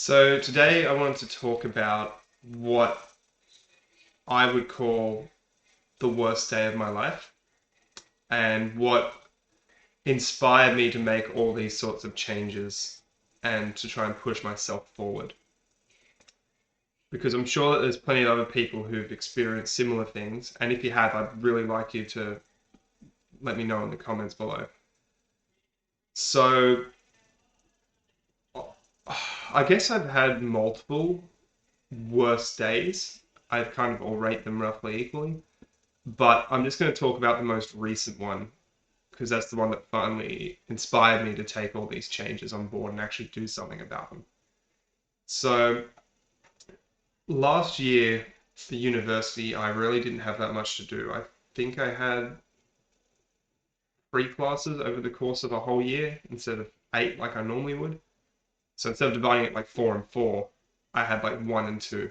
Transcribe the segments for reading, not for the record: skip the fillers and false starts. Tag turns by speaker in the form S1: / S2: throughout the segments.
S1: So today I wanted to talk about what I would call the worst day of my life and what inspired me to make all these sorts of changes and to try and push myself forward. Because I'm sure that there's plenty of other people who've experienced similar things, and if you have, I'd really like you to let me know in the comments below. So I guess I've had multiple worst days. I'd kind of all rate them roughly equally. But I'm just going to talk about the most recent one because that's the one that finally inspired me to take all these changes on board and actually do something about them. So last year for university, I really didn't have that much to do. I think I had 3 classes over the course of a whole year instead of 8 like I normally would. So instead of dividing it like 4 and 4, I had like 1 and 2.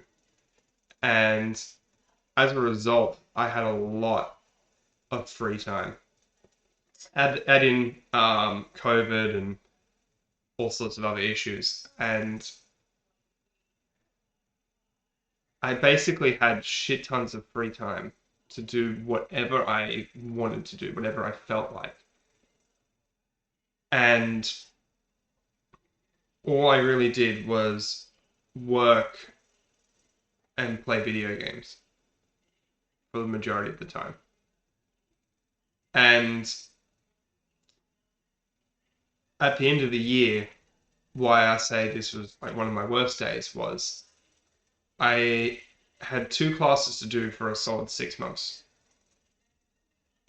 S1: And as a result, I had a lot of free time. Add in COVID and all sorts of other issues. And I basically had shit tons of free time to do whatever I wanted to do, whatever I felt like. And all I really did was work and play video games for the majority of the time. And at the end of the year, why I say this was like one of my worst days was I had 2 classes to do for a solid 6 months,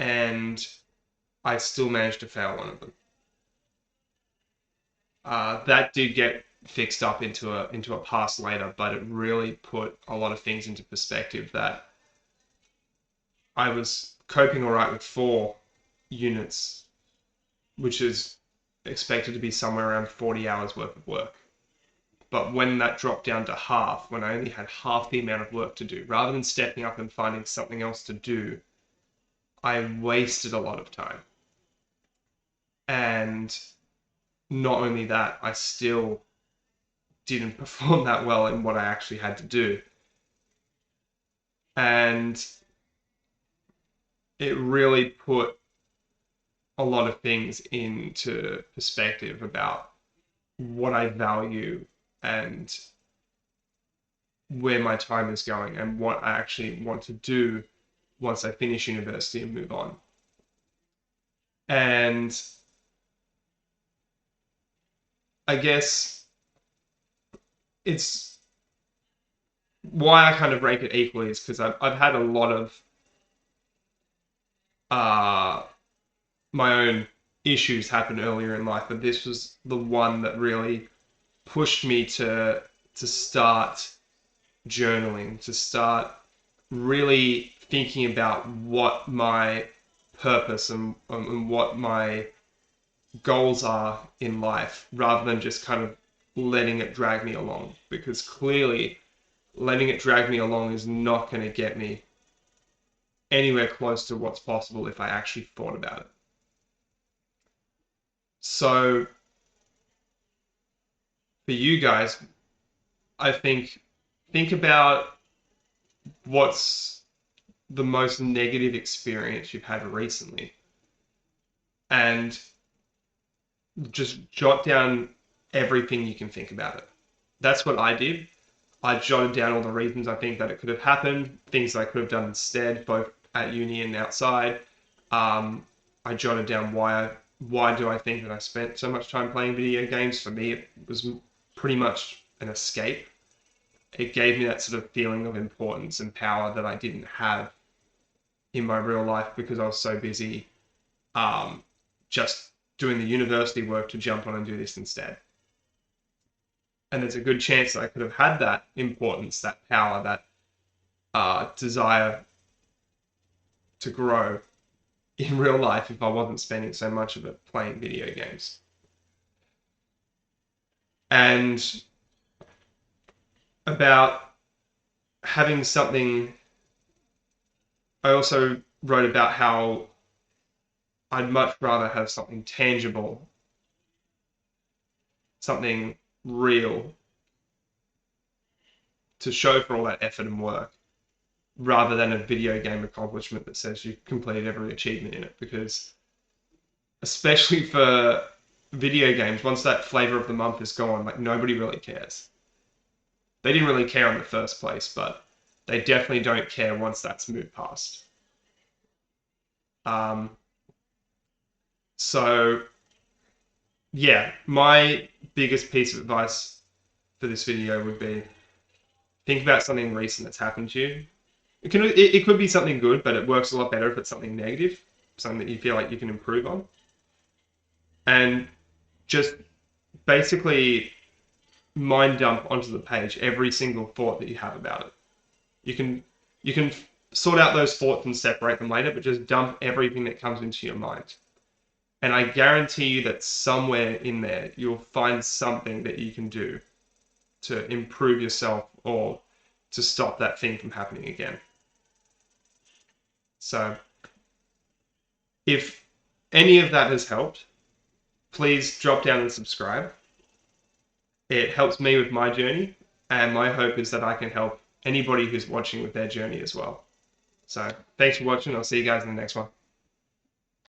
S1: and I still managed to fail one of them. That did get fixed up into a pass later, but it really put a lot of things into perspective. That I was coping all right with 4 units, which is expected to be somewhere around 40 hours worth of work. But when that dropped down to half, when I only had half the amount of work to do, rather than stepping up and finding something else to do, I wasted a lot of time. And not only that, I still didn't perform that well in what I actually had to do. And it really put a lot of things into perspective about what I value and where my time is going and what I actually want to do once I finish university and move on. And I guess it's why I kind of rank it equally is because I've had a lot of uh, my own issues happen earlier in life, but this was the one that really pushed me to start journaling, to start really thinking about what my purpose and what my goals are in life, rather than just kind of letting it drag me along. Because clearly, letting it drag me along is not going to get me anywhere close to what's possible if I actually thought about it. So for you guys, I think about what's the most negative experience you've had recently and just jot down everything you can think about it. That's what I did. I jotted down all the reasons I think that it could have happened, things I could have done instead, both at uni and outside. I jotted down why do I think that I spent so much time playing video games. For me, it was pretty much an escape. It gave me that sort of feeling of importance and power that I didn't have in my real life because I was so busy just doing the university work to jump on and do this instead. And there's a good chance that I could have had that importance, that power, that desire to grow in real life if I wasn't spending so much of it playing video games. And about having something, I also wrote about how I'd much rather have something tangible, something real, to show for all that effort and work, rather than a video game accomplishment that says you completed every achievement in it. Because especially for video games, once that flavor of the month is gone, like nobody really cares. They didn't really care in the first place, but they definitely don't care once that's moved past. So yeah, my biggest piece of advice for this video would be think about something recent that's happened to you. It could be something good, but it works a lot better if it's something negative, something that you feel like you can improve on. And just basically mind dump onto the page every single thought that you have about it. You can sort out those thoughts and separate them later, but just dump everything that comes into your mind. And I guarantee you that somewhere in there you'll find something that you can do to improve yourself or to stop that thing from happening again. So if any of that has helped, please drop down and subscribe. It helps me with my journey, and my hope is that I can help anybody who's watching with their journey as well. So thanks for watching. I'll see you guys in the next one.